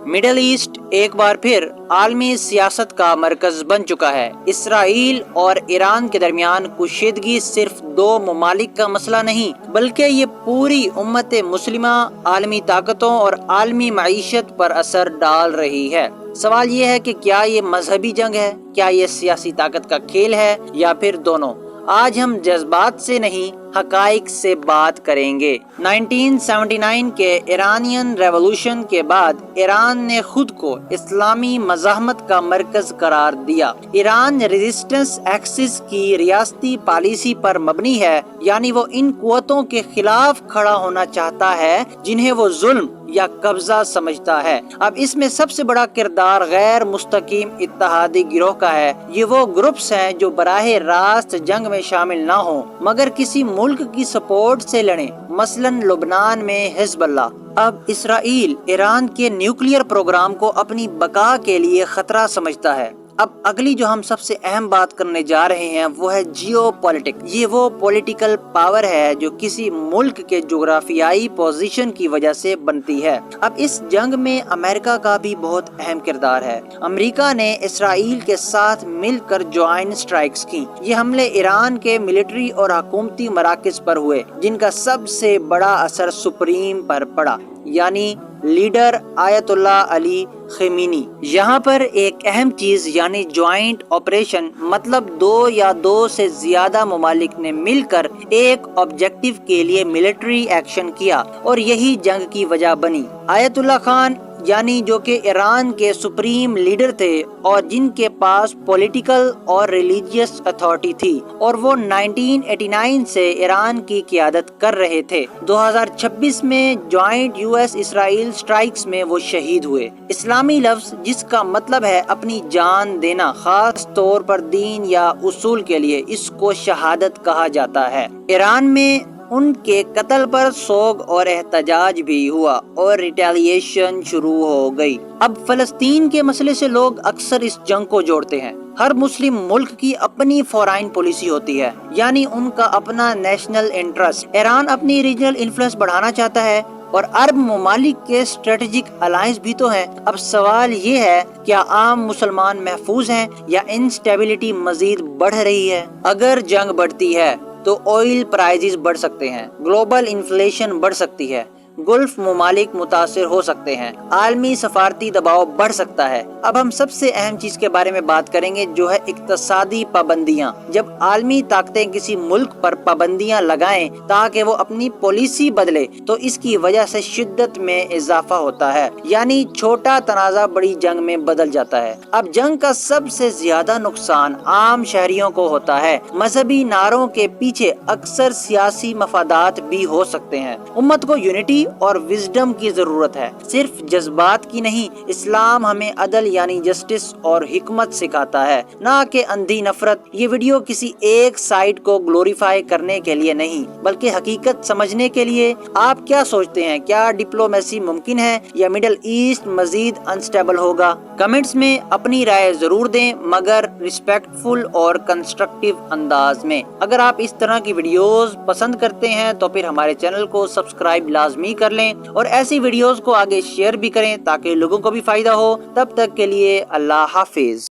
Middle east एक बार फिर आलमी सियासत का मरकज बन चुका है। इसराइल और ईरान के दरमियान कुशीदगी सिर्फ दो ममालिक का मसला नहीं, बल्कि ये पूरी उम्मत मुस्लिमा, आलमी ताकतों और आलमी मईशत पर असर डाल रही है। सवाल ये है कि क्या ये मजहबी जंग है, क्या ये सियासी ताकत का खेल है, या फिर दोनों। आज हम जज्बात से नहीं, हकाइक से बात करेंगे। 1979 के ईरानियन रेवोल्यूशन के बाद ईरान ने खुद को इस्लामी मज़ाहमत का मरकज करार दिया। ईरान रेजिस्टेंस एक्सिस की रियासती पॉलिसी पर मबनी है, यानी वो इन कुव्वतों के खिलाफ खड़ा होना चाहता है जिन्हें वो जुल्म या कब्जा समझता है। अब इसमें सबसे बड़ा किरदार गैर मुस्तकीम इत्तेहादी गिरोह का है। ये वो ग्रुप्स हैं जो बराह रास्त जंग में शामिल ना हो, मगर किसी मुल्क की सपोर्ट से लड़े, मसलन लुबनान में हिजबुल्लाह। अब इसराइल ईरान के न्यूक्लियर प्रोग्राम को अपनी बका के लिए खतरा समझता है। अब अगली जो हम सबसे अहम बात करने जा रहे हैं वो है जियोपॉलिटिक्स। ये वो पॉलिटिकल पावर है जो किसी मुल्क के जोग्राफियाई पोजीशन की वजह से बनती है। अब इस जंग में अमेरिका का भी बहुत अहम किरदार है। अमेरिका ने इसराइल के साथ मिलकर ज्वाइंट स्ट्राइक्स की। ये हमले ईरान के मिलिट्री और हुकूमती मराकज पर हुए, जिनका सबसे बड़ा असर सुप्रीम पर पड़ा, यानी लीडर आयतुल्लाह अली खमीनी। यहाँ पर एक अहम चीज यानी ज्वाइंट ऑपरेशन, मतलब दो या दो से ज्यादा ममालिक ने मिलकर एक ऑब्जेक्टिव के लिए मिलिट्री एक्शन किया, और यही जंग की वजह बनी। आयतुल्लाह खान यानी जो कि ईरान के सुप्रीम लीडर थे और जिनके पास पॉलिटिकल और रिलीजियस अथॉरिटी थी, और वो 1989 से ईरान की क़ियादत कर रहे थे। 2026 में ज्वाइंट यूएस इसराइल स्ट्राइक्स में वो शहीद हुए। इस्लामी लफ्ज जिसका मतलब है अपनी जान देना, खास तौर पर दीन या उसूल के लिए, इसको शहादत कहा जाता है। ईरान में उनके कत्ल पर सोग और एहतजाज भी हुआ और रिटेलिएशन शुरू हो गई। अब फलस्तीन के मसले से लोग अक्सर इस जंग को जोड़ते हैं। हर मुस्लिम मुल्क की अपनी फॉरेन पॉलिसी होती है, यानी उनका अपना नेशनल इंटरेस्ट। ईरान अपनी रीजनल इन्फ्लुएंस बढ़ाना चाहता है और अरब ममालिक के स्ट्रेटेजिक अलायंस भी तो है। अब सवाल ये है, क्या आम मुसलमान महफूज हैं या इंस्टेबिलिटी मजीद बढ़ रही है? अगर जंग बढ़ती है तो ऑयल प्राइसेस बढ़ सकते हैं, ग्लोबल इन्फ्लेशन बढ़ सकती है, गुल्फ ममालिक मुतासिर हो सकते हैं, आलमी सफारती दबाव बढ़ सकता है। अब हम सबसे अहम चीज के बारे में बात करेंगे, जो है इक्तसादी पाबंदियां। जब आलमी ताकतें किसी मुल्क पर पाबंदियां लगाएं ताकि वो अपनी पॉलिसी बदले, तो इसकी वजह से शिद्दत में इजाफा होता है, यानी छोटा तनाज़ा बड़ी जंग में बदल जाता है। अब जंग का सबसे ज्यादा नुकसान आम शहरियों को होता है। मजहबी नारों के पीछे अक्सर सियासी मफादात भी हो सकते हैं। उम्मत को यूनिटी और विजडम की जरूरत है, सिर्फ जज्बात की नहीं। इस्लाम हमें अदल यानी जस्टिस और हिकमत सिखाता है, ना कि अंधी नफरत। ये वीडियो किसी एक साइड को ग्लोरीफाई करने के लिए नहीं, बल्कि हकीकत समझने के लिए। आप क्या सोचते हैं, क्या डिप्लोमेसी मुमकिन है या मिडल ईस्ट मजीद अनस्टेबल होगा? कमेंट्स में अपनी राय जरूर दें, मगर रिस्पेक्टफुल और कंस्ट्रक्टिव अंदाज में। अगर आप इस तरह की वीडियोस पसंद करते हैं तो फिर हमारे चैनल को सब्सक्राइब लाजमी कर लें और ऐसी वीडियोस को आगे शेयर भी करें ताकि लोगों को भी फायदा हो। तब तक के लिए अल्लाह हाफिज।